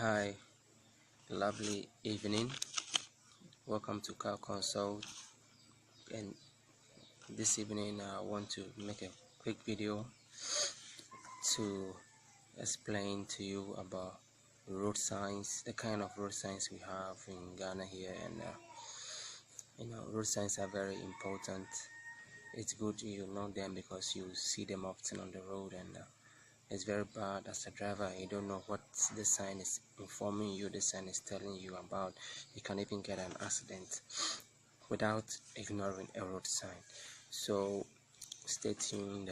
Hi, lovely evening. Welcome to Car Consult. And this evening, I want to make a quick video to explain to you about road signs, the kind of road signs we have in Ghana here. And road signs are very important. It's good you know them because you see them often on the road, and it's very bad as a driver. You don't know what the sign is informing you, the sign is telling you about. You can even get an accident without ignoring a road sign. So stay tuned.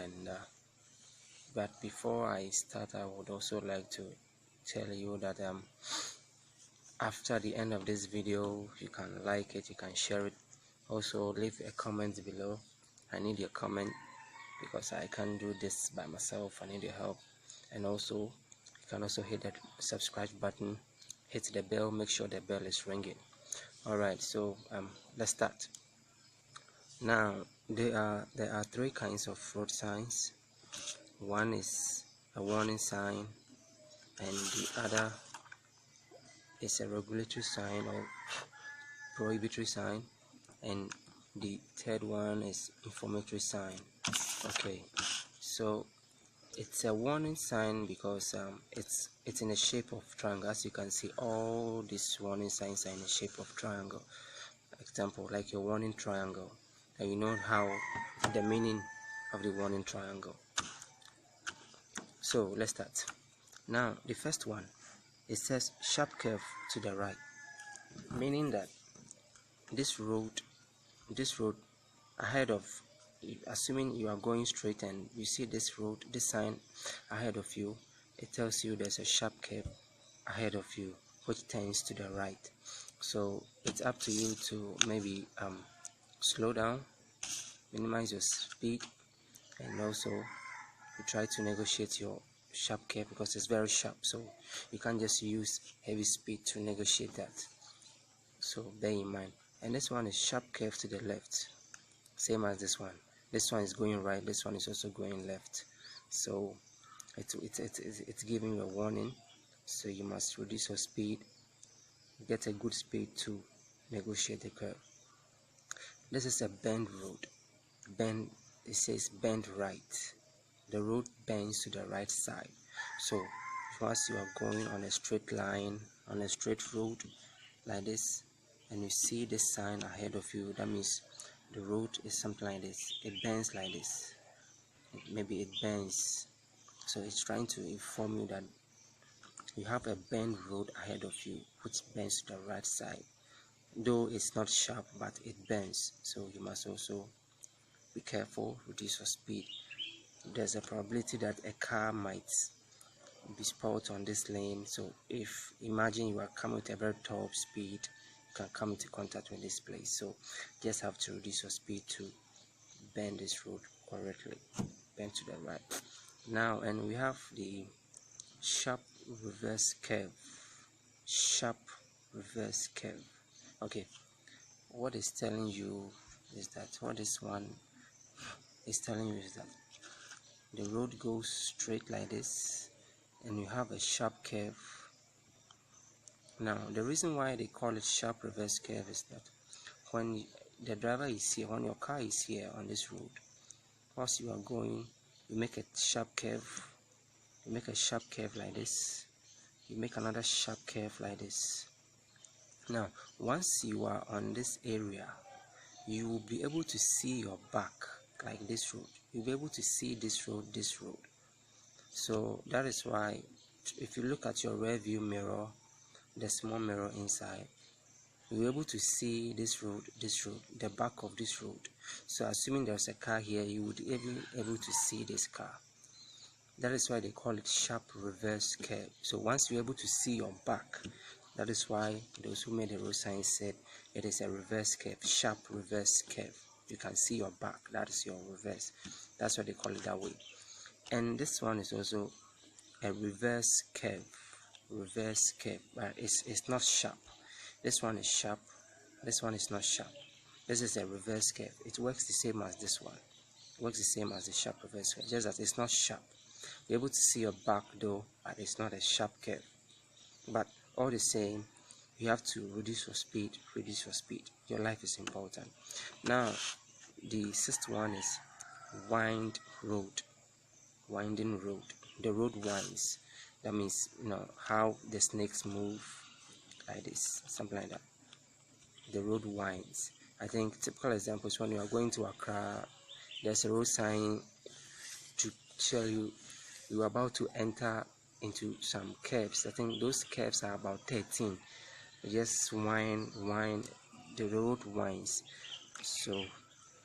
But before I start, I would also like to tell you that after the end of this video, you can like it, you can share it. Also leave a comment below. I need your comment because I can't do this by myself. I need your help. And also you can also hit that subscribe button, hit the bell, make sure the bell is ringing. Alright, so let's start. Now there are three kinds of road signs. One is a warning sign, and the other is a regulatory sign or prohibitory sign, and the third one is informatory sign. Okay, so it's a warning sign because it's in the shape of triangle. As you can see, all these warning signs are in the shape of triangle. Example, like a warning triangle, and you know how the meaning of the warning triangle. So let's start. Now the first one, it says sharp curve to the right, meaning that this road ahead of, assuming you are going straight and you see this road, this sign ahead of you, it tells you there's a sharp curve ahead of you which tends to the right. So it's up to you to maybe slow down, minimize your speed, and also you try to negotiate your sharp curve because it's very sharp, so you can't just use heavy speed to negotiate that. So bear in mind. And this one is sharp curve to the left, same as this one. This one is going right, this one is also going left. So it's giving you a warning, so you must reduce your speed, get a good speed to negotiate the curve. This is a bend road. Bend, it says bend right. The road bends to the right side. So once you are going on a straight line, on a straight road like this, and you see this sign ahead of you, that means the road is something like this. It bends like this. Maybe it bends. So it's trying to inform you that you have a bend road ahead of you which bends to the right side. Though it's not sharp, but it bends. So you must also be careful, reduce your speed. There's a probability that a car might be spotted on this lane. So if, imagine you are coming with a very top speed, you can come into contact with this place. So just have to reduce your speed to bend this road correctly, bend to the right. Now, and we have the sharp reverse curve. Sharp reverse curve. Okay, what it's telling you is that, what this one is telling you is that the road goes straight like this, and you have a sharp curve. Now the reason why they call it sharp reverse curve is that when the driver is here, when your car is here on this road, once you are going, you make a sharp curve, you make a sharp curve like this, you make another sharp curve like this. Now once you are on this area, you will be able to see your back like this road. You'll be able to see this road. So that is why if you look at your rear view mirror, the small mirror inside, you'll be able to see this road, the back of this road. So assuming there's a car here, you would be able to see this car. That is why they call it sharp reverse curve. So once you're able to see your back, that is why those who made the road sign said it is a reverse curve, sharp reverse curve. You can see your back, that is your reverse. That's why they call it that way. And this one is also a reverse curve, but it's not sharp. This one is sharp, this one is not sharp. This is a reverse curve. It works the same as this one. It works the same as the sharp reverse curve, just that it's not sharp. You're able to see your back though, but it's not a sharp curve. but all the same, you have to reduce your speed. Your life is important. Now the sixth one is winding road. The road winds. That means, how the snakes move, like this, something like that. The road winds. I think typical examples, when you are going to Accra, there's a road sign to tell you you are about to enter into some curves. I think those curves are about 13. Just wind, the road winds. So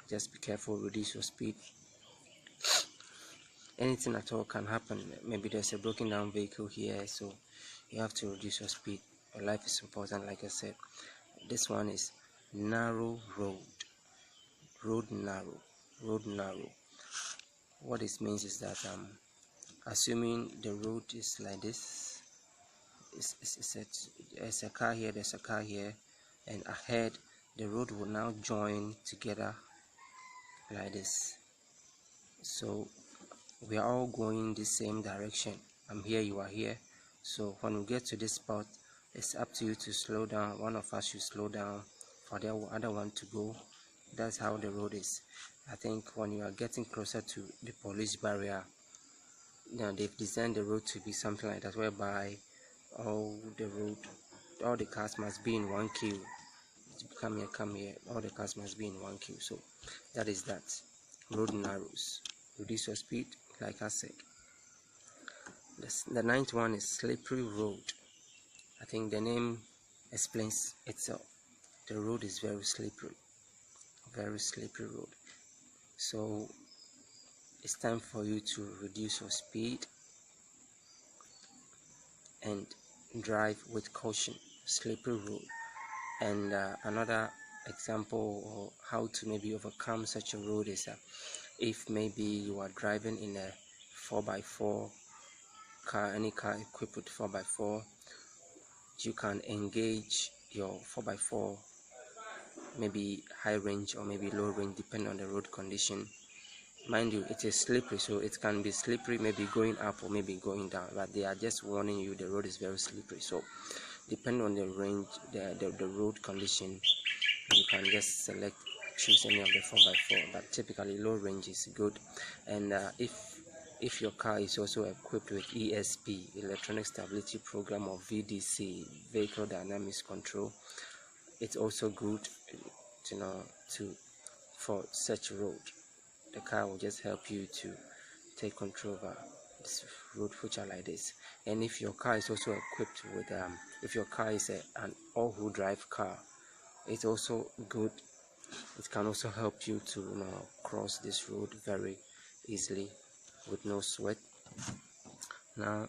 just be careful, reduce your speed. Anything at all can happen. Maybe there's a broken down vehicle here, so you have to reduce your speed. Your life is important, like I said. This one is narrow road narrow. What it means is that assuming the road is like this, there's a car here, and ahead the road will now join together like this. So we are all going the same direction. I'm here, you are here. So when we get to this spot, it's up to you to slow down. One of us should slow down for the other one to go. That's how the road is. I think when you are getting closer to the police barrier, they've designed the road to be something like that, whereby all the cars must be in one queue. Come here, all the cars must be in one queue. So that is that. Road narrows. Reduce your speed, like I said. The ninth one is slippery road. I think the name explains itself. The road is very slippery road. So it's time for you to reduce your speed and drive with caution. Slippery road. And another example, or how to maybe overcome such a road, is if maybe you are driving in a 4x4 car, any car equipped with 4x4, you can engage your 4x4, maybe high range or maybe low range, depending on the road condition. Mind you, it is slippery, so it can be slippery, maybe going up or maybe going down, but they are just warning you the road is very slippery. So depending on the range, the road condition, you can just choose any of the 4x4, but typically low range is good. And if your car is also equipped with ESP, electronic stability program, or VDC, vehicle dynamics control, it's also good, for such road. The car will just help you to take control over this road feature like this. And if your car is also equipped with if your car is an all-wheel drive car, it's also good. It can also help you to cross this road very easily with no sweat. Now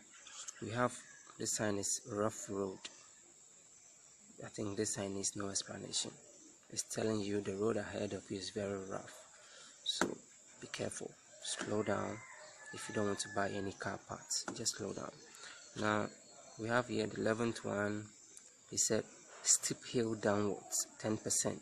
we have this sign is rough road. I think this sign needs no explanation. It's telling you the road ahead of you is very rough, so be careful, slow down. If you don't want to buy any car parts, just slow down. Now we have here the 11th one. It said steep hill downwards 10%.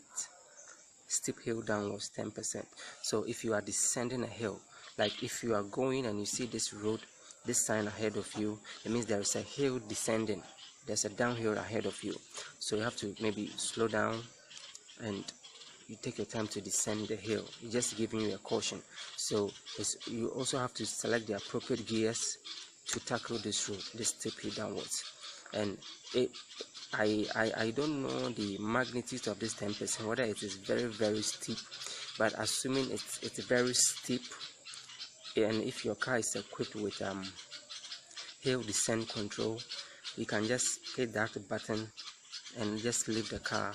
Steep hill downwards 10%. So if you are descending a hill, like if you are going and you see this road, this sign ahead of you, it means there is a hill descending, there's a downhill ahead of you. So you have to maybe slow down and you take your time to descend the hill. It's just giving you a caution. So you also have to select the appropriate gears to tackle this road, this steep hill downwards. And I don't know the magnitude of this 10%, whether it is very, very steep, but assuming it's very steep, and if your car is equipped with hill descent control, you can just hit that button and just leave the car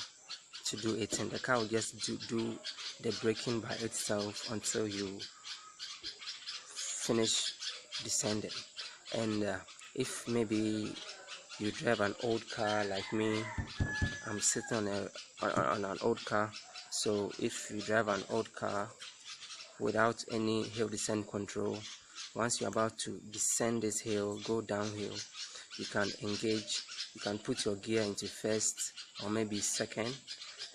to do it, and the car will just do the braking by itself until you finish descending. And if maybe you drive an old car like me, I'm sitting on an old car, so if you drive an old car without any hill descent control, once you're about to descend this hill, go downhill, you can engage, you can put your gear into first or maybe second,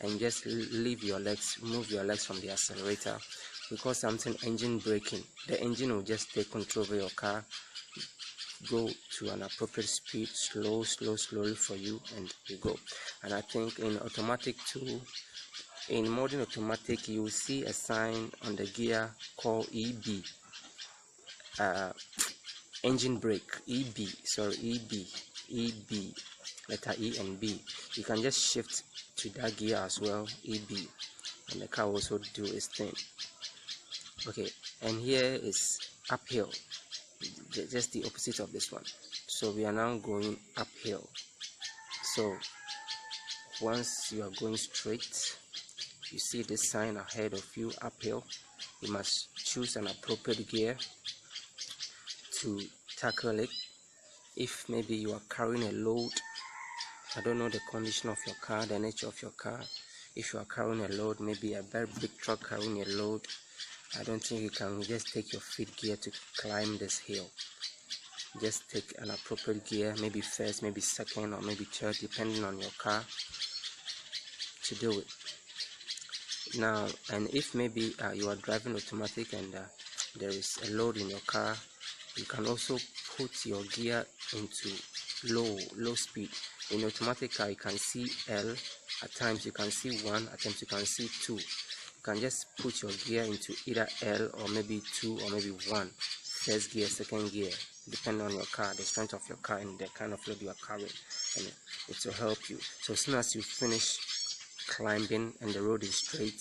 and just move your legs from the accelerator, because something engine braking, the engine will just take control of your car. go to an appropriate speed, slowly for you, and you go. And I think in automatic too, in modern automatic, you will see a sign on the gear called EB, engine brake. EB, letter E and B. You can just shift to that gear as well, EB, and the car will also do its thing. Okay, and here is uphill, just the opposite of this one. So we are now going uphill. So once you are going straight, you see this sign ahead of you, uphill. You must choose an appropriate gear to tackle it. If maybe you are carrying a load, I don't know the condition of your car, the nature of your car. If you are carrying a load, maybe a very big truck carrying a load, I don't think you can just take your feet gear to climb this hill. Just take an appropriate gear, maybe first, maybe second, or maybe third, depending on your car, to do it. Now, and if maybe you are driving automatic and there is a load in your car, you can also put your gear into low speed. In automatic car, you can see L, at times you can see 1, at times you can see 2. You can just put your gear into either L or maybe 2 or maybe 1, first gear, second gear, depending on your car, the strength of your car and the kind of load you are carrying, and it will help you. So as soon as you finish climbing and the road is straight,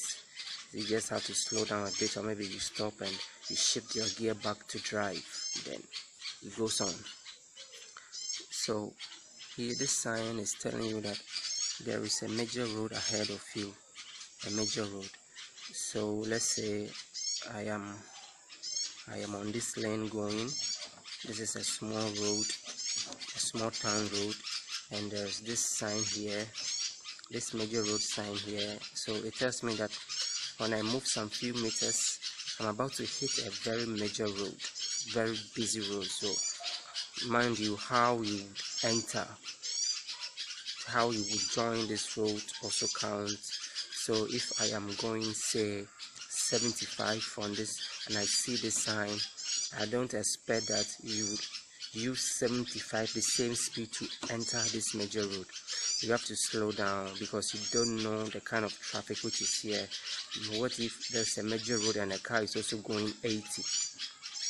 you just have to slow down a bit, or maybe you stop and you shift your gear back to drive, then it goes on. So here this sign is telling you that there is a major road ahead of you, a major road. So let's say I am on this lane going. This is a small road, a small town road, and there's this sign here, this major road sign here. So it tells me that when I move some few meters, I'm about to hit a very major road, very busy road. So mind you, how you enter, how you would join this road also counts. So if I am going, say, 75 on this, and I see this sign, I don't expect that you would use 75, the same speed, to enter this major road. You have to slow down because you don't know the kind of traffic which is here. What if there's a major road and a car is also going 80?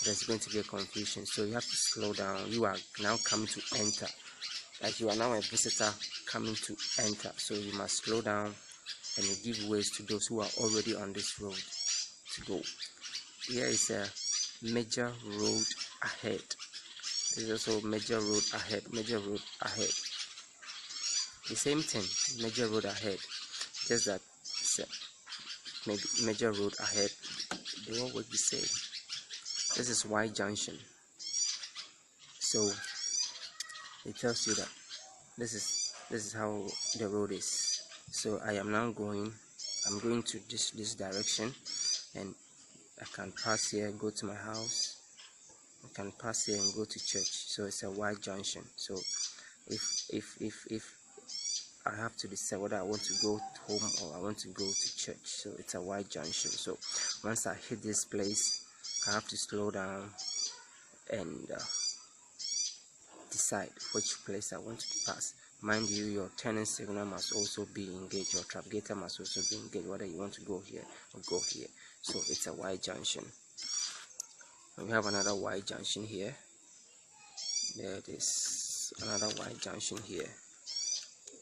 There's going to be a confusion. So you have to slow down. You are now coming to enter, like you are now a visitor coming to enter. So you must slow down and you give ways to those who are already on this road to go. Here is a major road ahead. There's also major road ahead, major road ahead. The same thing, major road ahead, just that it's a maybe major road ahead. They all would be same. This is Y junction. So it tells you that this is how the road is. So I am now going. I'm going to this direction, and I can pass here, go to my house. I can pass here and go to church. So it's a Y junction. So if I have to decide whether I want to go home or I want to go to church, so it's a Y junction. So once I hit this place, I have to slow down and decide which place I want to pass. Mind you, your turning signal must also be engaged, your navigator must also be engaged, whether you want to go here or go here. So it's a Y junction. And we have another Y junction here. There it is, another Y junction here.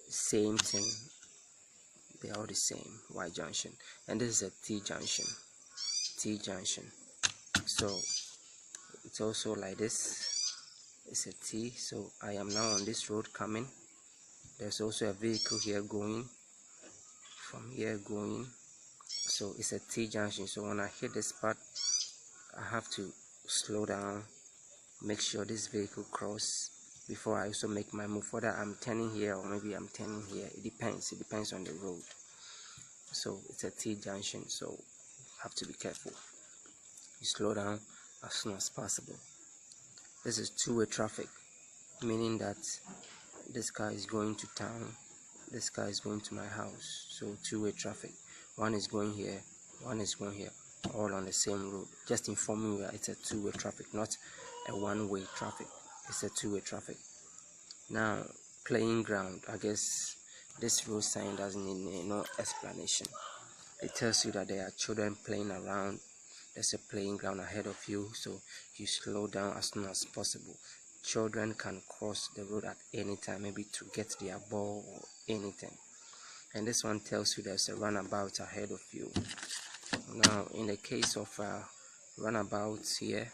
Same thing, they are all the same, Y junction. And this is a T junction. So it's also like this. It's a T. So I am now on this road coming. There's also a vehicle here going, from here going. So it's a T junction. So when I hit this part, I have to slow down, make sure this vehicle cross before I also make my move, whether I'm turning here or maybe I'm turning here. It depends on the road. So it's a T junction, so you have to be careful. You slow down as soon as possible. This is two-way traffic, meaning that this car is going to town, this car is going to my house. So two-way traffic, one is going here, one is going here, all on the same road. Just informing you that it's a two-way traffic, not a one-way traffic. it's a two-way traffic. Now, playing ground, I guess this road sign doesn't need no explanation. It tells you that there are children playing around. There's a playing ground ahead of you, so you slow down as soon as possible. Children can cross the road at any time, maybe to get their ball or anything. And this one tells you there's a runabout ahead of you. Now, in the case of runabouts here,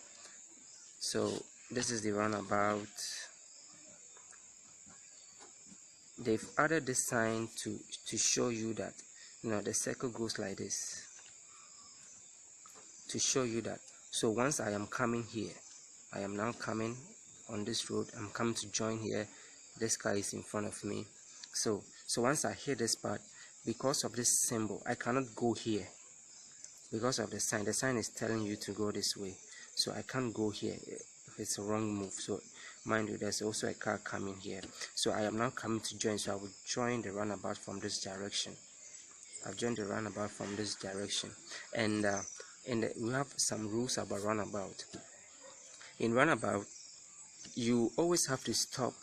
so this is the runabout. They've added this sign to show you that, you know, the circle goes like this, to show you that. So once I am coming here, I am now coming on this road, I'm coming to join here, this car is in front of me. So once I hit this part, because of this symbol, I cannot go here because of the sign. The sign is telling you to go this way, so I can't go here if it's a wrong move. So mind you, there's also a car coming here, so I am now coming to join. So I will join the runabout from this direction. I've joined the runabout from this direction. And we have some rules about runabout. In runabout, you always have to stop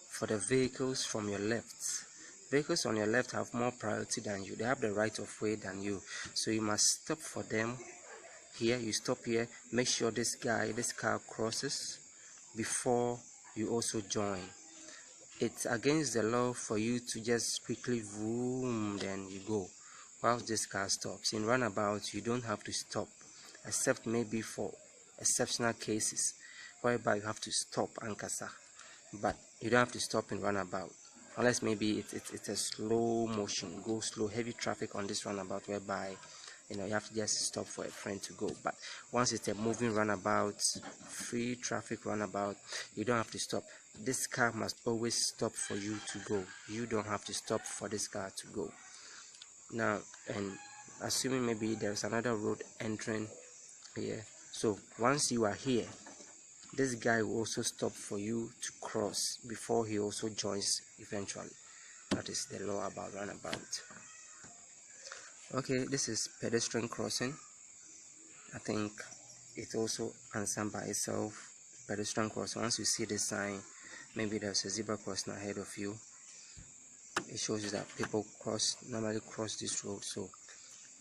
for the vehicles from your left. Vehicles on your left have more priority than you. They have the right of way than you, so you must stop for them. Here, you stop here, make sure this car crosses before you also join. It's against the law for you to just quickly vroom, then you go whilst this car stops. In runabout, you don't have to stop, except maybe for exceptional cases whereby you have to stop ankasa, but you don't have to stop in runabout unless maybe it's a slow motion, go slow, heavy traffic on this runabout, whereby you have to just stop for a friend to go. But once it's a moving runabout, free traffic runabout, you don't have to stop. This car must always stop for you to go. You don't have to stop for this car to go. Now, and assuming maybe there's another road entering here, so once you are here, this guy will also stop for you to cross before he also joins eventually. That is the law about runabout. Okay, this is pedestrian crossing. I think it also answers by itself. Pedestrian crossing, once you see the sign, maybe there's a zebra crossing ahead of you, it shows you that people normally cross this road, so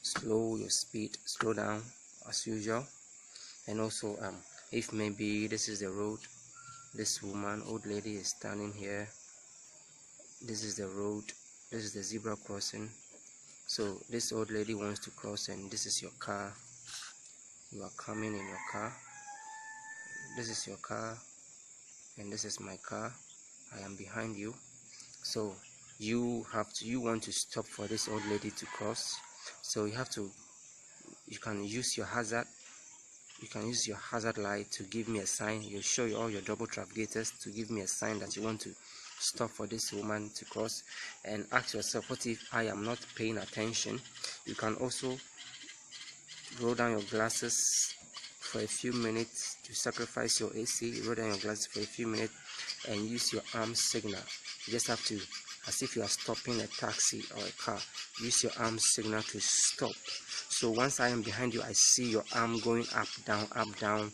slow your speed, slow down as usual. And also if maybe this is the road, this woman, old lady, is standing here, this is the road, this is the zebra crossing, so this old lady wants to cross, and this is your car, you are coming in your car, this is your car and this is my car, I am behind you. So you want to stop for this old lady to cross, so you can use your hazard. You can use your hazard light to give me a sign. You show all your double trafficators to give me a sign that you want to stop for this woman to cross, and ask yourself, what if I am not paying attention? You can also roll down your glasses for a few minutes to sacrifice your AC. You roll down your glasses for a few minutes and use your arm signal. You just have to, as if you are stopping a taxi or a car, use your arm signal to stop. So once I am behind you, I see your arm going up, down,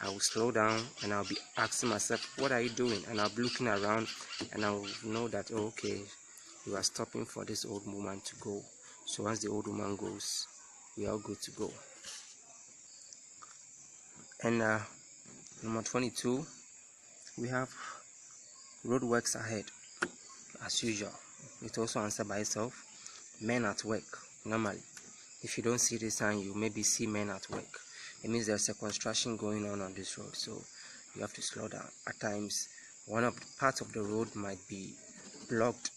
I will slow down and I'll be asking myself, what are you doing? And I'll be looking around and I'll know that, oh, okay, you are stopping for this old woman to go. So once the old woman goes, we are all good to go. And number 22, we have roadworks ahead. As usual, it also answers by itself. Men at work. Normally, if you don't see this sign, you maybe see men at work. It means there's a construction going on this road, so you have to slow down. At times, one of the parts of the road might be blocked.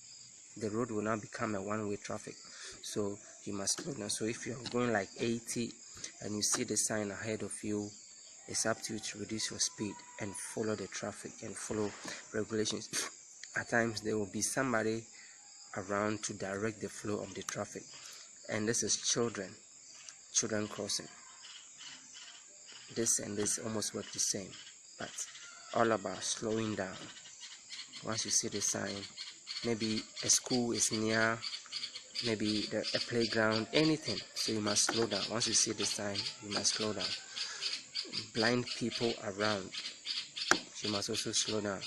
The road will now become a one-way traffic, so you must slow down. So if you're going like 80 and you see the sign ahead of you, it's up to you to reduce your speed and follow the traffic and follow regulations. At times there will be somebody around to direct the flow of the traffic, and this is children crossing. This and this almost work the same, but all about slowing down. Once you see the sign, maybe a school is near, maybe a playground, anything, so you must slow down. Once you see the sign, you must slow down. Blind people around, you must also slow down.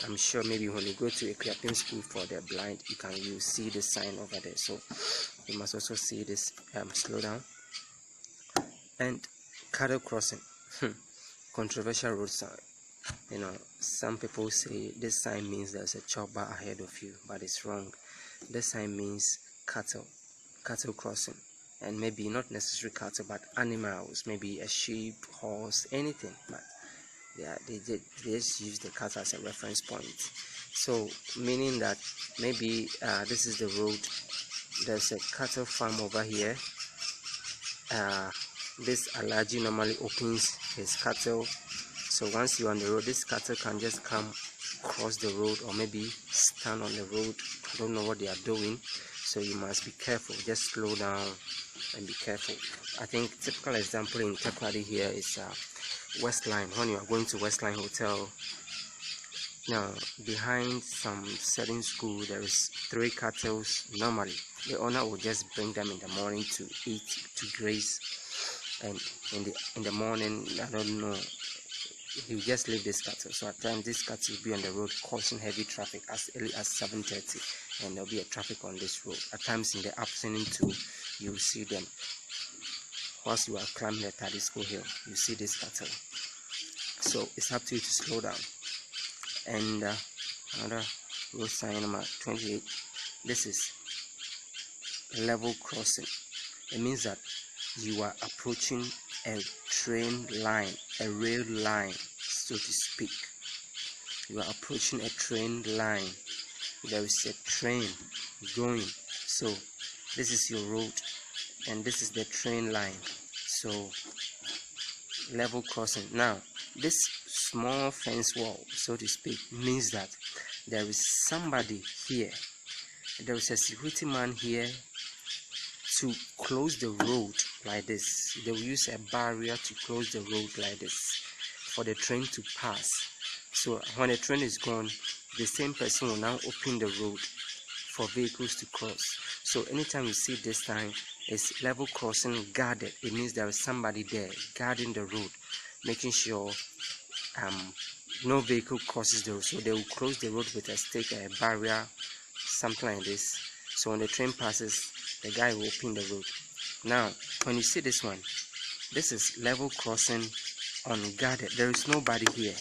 I'm sure maybe when you go to a equipping school for the blind, you see the sign over there. So you must also see this slow down. And cattle crossing, controversial road sign. Some people say this sign means there's a chopper ahead of you, but it's wrong. This sign means cattle crossing, and maybe not necessarily cattle, but animals, maybe a sheep, horse, anything. But yeah, they just use the cattle as a reference point. So meaning that maybe this is the road. There's a cattle farm over here. This Alaji normally opens his cattle. So once you're on the road, this cattle can just come cross the road or maybe stand on the road. I don't know what they are doing, so you must be careful. Just slow down and be careful. I think typical example in Takoradi here is Westline. When you are going to Westline Hotel, now behind some certain school there is 3 cattle. Normally the owner will just bring them in the morning to eat, to graze, and in the morning, I don't know, you just leave this cattle. So at times this cattle will be on the road causing heavy traffic as early as 7:30, and there'll be a traffic on this road. At times in the afternoon too, you see them. Whilst you are climbing the Tadisco hill, you see this cattle. So it's up to you to slow down. And another road sign number 28. This is level crossing. It means that you are approaching a train line, a rail line, so to speak. You are approaching a train line. There is a train going. So this is your road, and this is the train line. So level crossing. Now this small fence wall, so to speak, means that there is somebody here. There is a security man here to close the road like this. They will use a barrier to close the road like this for the train to pass. So when the train is gone, the same person will now open the road for vehicles to cross. So anytime you see this sign, it's level crossing guarded. It means there is somebody there guarding the road, making sure no vehicle crosses the road. So they will close the road with a stick, a barrier, something like this. So when the train passes, the guy will open the road. Now when you see this one, this is level crossing unguarded. There is nobody here.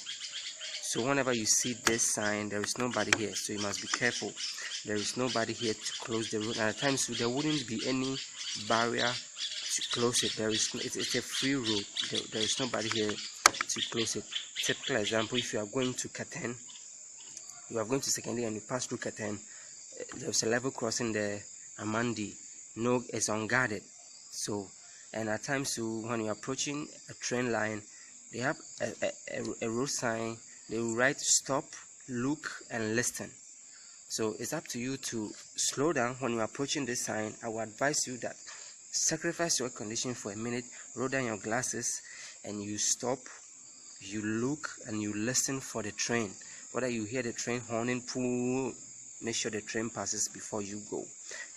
So whenever you see this sign, there is nobody here, so you must be careful. There is nobody here to close the road, and at times there wouldn't be any barrier to close it. It's a free road. There is nobody here to close it. Typical example: if you are going to Katen, you are going to secondary and you pass through Katen, there's a level crossing there, Amandi. No, it's unguarded. So, and at times when you're approaching a train line, they have a road sign. They will write stop, look, and listen. So it's up to you to slow down when you're approaching this sign. I will advise you that sacrifice your condition for a minute, roll down your glasses, and you stop, you look, and you listen for the train. Whether you hear the train horning, pull, make sure the train passes before you go.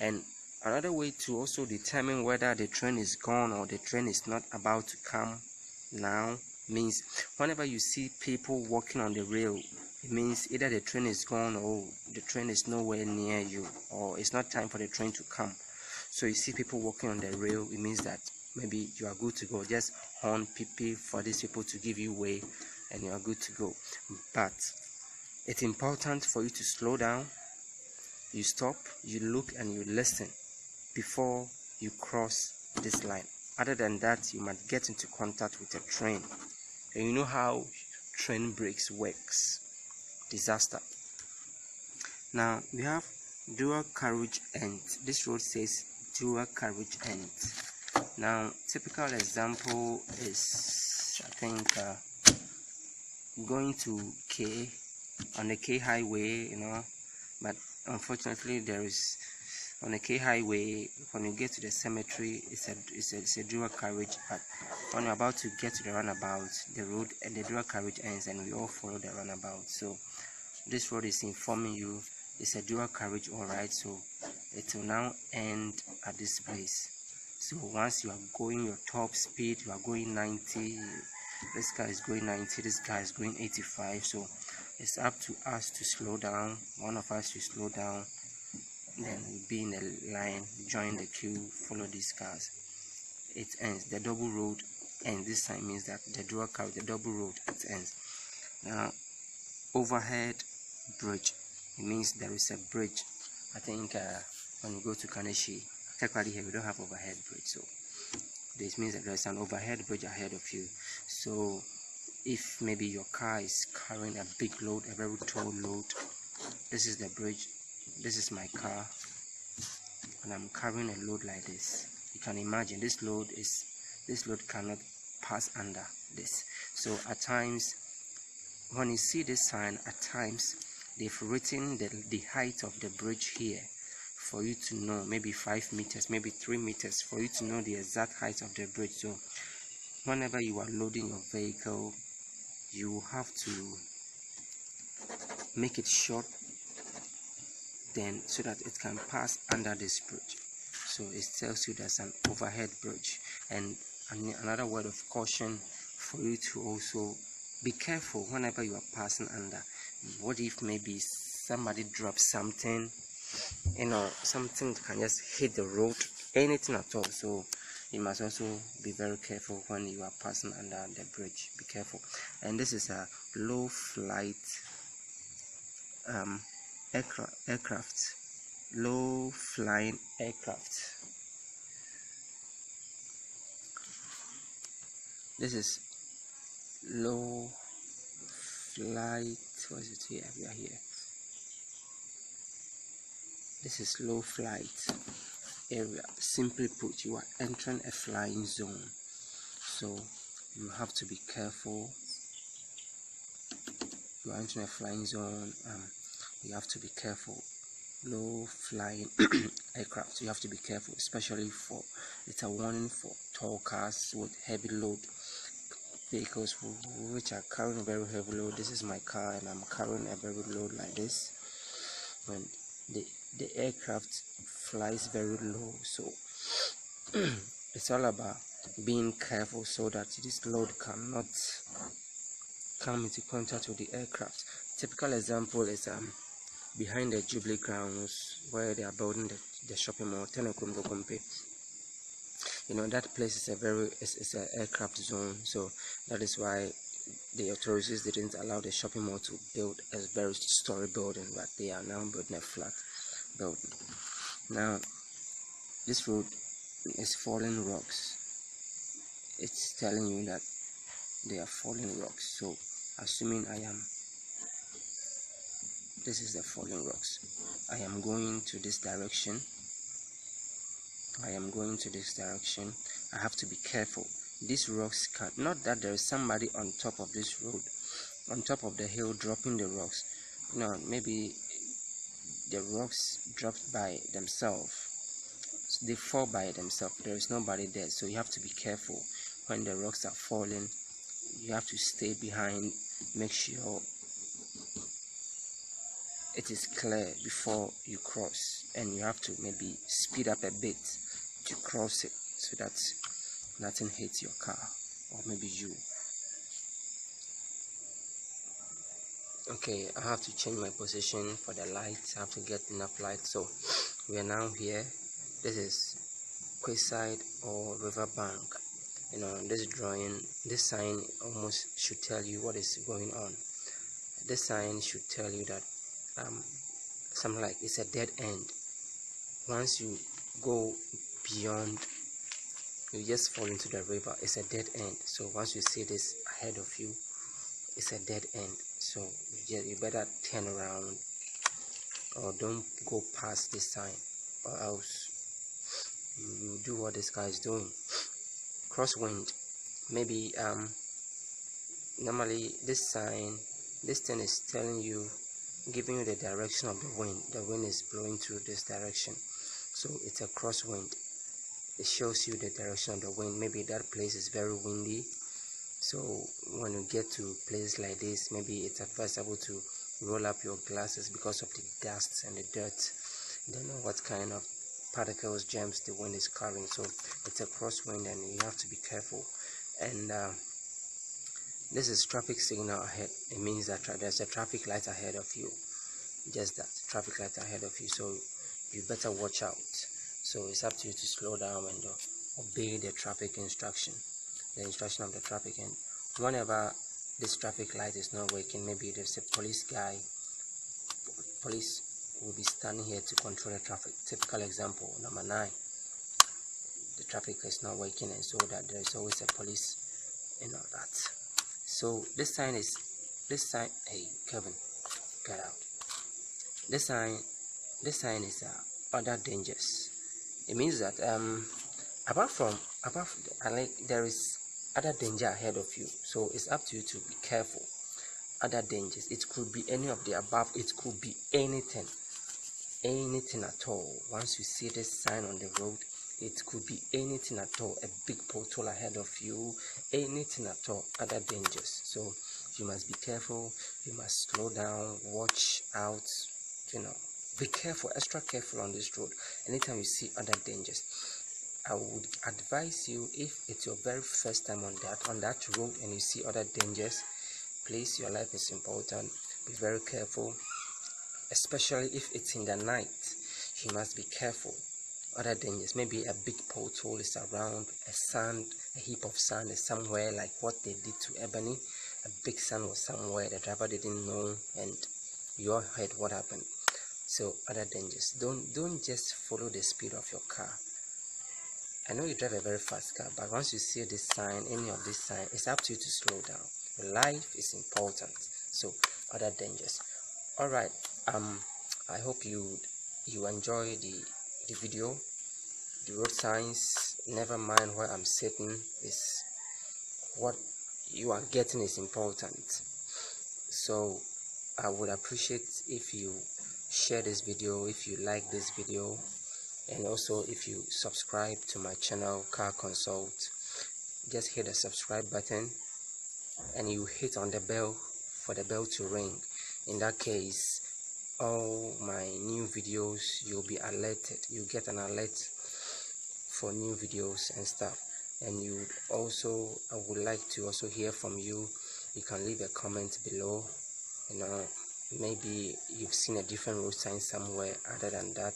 And another way to also determine whether the train is gone or the train is not about to come now means whenever you see people walking on the rail, it means either the train is gone or the train is nowhere near you, or it's not time for the train to come. So you see people walking on the rail, it means that maybe you are good to go. Just horn PP for these people to give you way, and you are good to go. But it's important for you to slow down, you stop, you look, and you listen before you cross this line. Other than that, you might get into contact with a train, and you know how train brakes works. Disaster. Now we have dual carriage end. This road says dual carriage end. Now typical example is, I think, going to K on the K highway, but unfortunately there is on the K highway, when you get to the cemetery, it's a dual carriage, but when you're about to get to the runabout, the road and the dual carriage ends, and we all follow the runabout. So this road is informing you it's a dual carriage, all right. So it will now end at this place. So once you are going your top speed, you are going 90, This car is going 90, this car is going 85, so it's up to us to slow down. One of us to slow down, then we'll be in a line, join the queue, follow these cars. It ends, the double road ends. This sign means that the dual car, the double road, it ends. Now, overhead bridge, it means there is a bridge. I think when you go to Kaneshi, technically here we don't have overhead bridge, so this means that there's an overhead bridge ahead of you. So if maybe your car is carrying a big load, a very tall load, this is the bridge, this is my car, and I'm carrying a load like this. You can imagine this load cannot pass under this. So at times, when you see this sign, at times they've written the height of the bridge here for you to know, maybe 5 meters, maybe 3 meters, for you to know the exact height of the bridge. So whenever you are loading your vehicle, you have to make it short, then so that it can pass under this bridge. So it tells you there's an overhead bridge. And another word of caution for you to also be careful whenever you are passing under. What if maybe somebody drops something, something can just hit the road, anything at all. So you must also be very careful when you are passing under the bridge. Be careful. And this is a low flight aircraft, low flying aircraft. This is low flight. What is it here? We are here. This is low flight area. Simply put, you are entering a flying zone, so you have to be careful. You are entering a flying zone. You have to be careful. Low flying aircraft, you have to be careful, especially for, it's a warning for tall cars with heavy load, vehicles which are carrying a very heavy load. This is my car and I'm carrying a very load like this. When the aircraft flies very low, so it's all about being careful so that this load cannot come into contact with the aircraft. Typical example is behind the Jubilee grounds where they are building the shopping mall, Telecom Gompe. That place is an aircraft zone, so that is why the authorities didn't allow the shopping mall to build a very story building, but they are now building a flat building. Now this road is falling rocks. It's telling you that they are falling rocks. So assuming this is the falling rocks, I am going to this direction. I have to be careful. These rocks not that there is somebody on top of this road, on top of the hill, dropping the rocks. Maybe the rocks dropped by themselves. They fall by themselves. There is nobody there, so you have to be careful when the rocks are falling. You have to stay behind, make sure it is clear before you cross, and you have to maybe speed up a bit to cross it so that nothing hits your car or maybe you. Okay, I have to change my position for the lights. I have to get enough light. So we are now here. This is Quayside or Riverbank. This drawing, this sign almost should tell you what is going on. This sign should tell you that something like it's a dead end. Once you go beyond, you just fall into the river. It's a dead end. So once you see this ahead of you, it's a dead end. So you better turn around or don't go past this sign, or else you do what this guy is doing. Crosswind, maybe normally this thing is telling you, giving you the direction of the wind. The wind is blowing through this direction, so it's a crosswind. It shows you the direction of the wind. Maybe that place is very windy, so when you get to places like this, maybe it's advisable to roll up your glasses because of the dust and the dirt. You don't know what kind of particles, germs the wind is carrying. So it's a crosswind and you have to be careful. And This is traffic signal ahead. It means that there's a traffic light ahead of you. Just that, traffic light ahead of you, so you better watch out. So it's up to you to slow down and obey the traffic instruction, the instruction of the traffic. And whenever this traffic light is not working, maybe there's a police will be standing here to control the traffic. Typical example, number 9, the traffic is not working, and so that there is always a police, that. So this sign, hey Kevin, get out. This sign is other dangers. It means that apart from there is other danger ahead of you, so it's up to you to be careful. Other dangers, it could be any of the above, it could be anything at all. Once you see this sign on the road, it could be anything at all. A big pothole ahead of you, anything at all. Other dangers, so you must be careful. You must slow down, watch out, be careful, extra careful on this road. Anytime you see other dangers, I would advise you, if it's your very first time on that road and you see other dangers, please, your life is important. Be very careful, especially if it's in the night. You must be careful. Other dangers, maybe a big pothole is around, a heap of sand is somewhere, like what they did to Ebony. A big sand was somewhere, the driver didn't know, and you all heard what happened. So other dangers, don't just follow the speed of your car. I know you drive a very fast car, but once you see this sign, any of this sign, it's up to you to slow down. Your life is important. So other dangers. All right, I hope you enjoy the video. The road signs, never mind where I'm sitting, is what you are getting is important. So I would appreciate if you share this video, if you like this video, and also if you subscribe to my channel Car Consult. Just hit the subscribe button and you hit on the bell for the bell to ring. In that case, all my new videos, you'll be alerted. You get an alert for new videos and stuff. And I would like to also hear from you. You can leave a comment below. Maybe you've seen a different road sign somewhere other than that.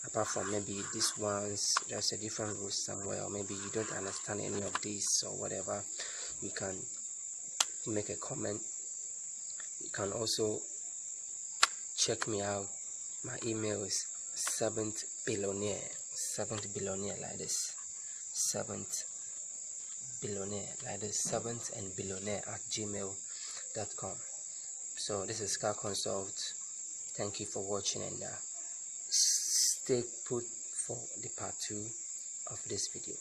Apart from maybe this ones, there's a different road somewhere, or maybe you don't understand any of these or whatever. You can make a comment. You can also check me out. My email is 7th billionaire like this, 7th and billionaire at gmail.com. So this is Car Consult. Thank you for watching, and stay put for the part 2 of this video.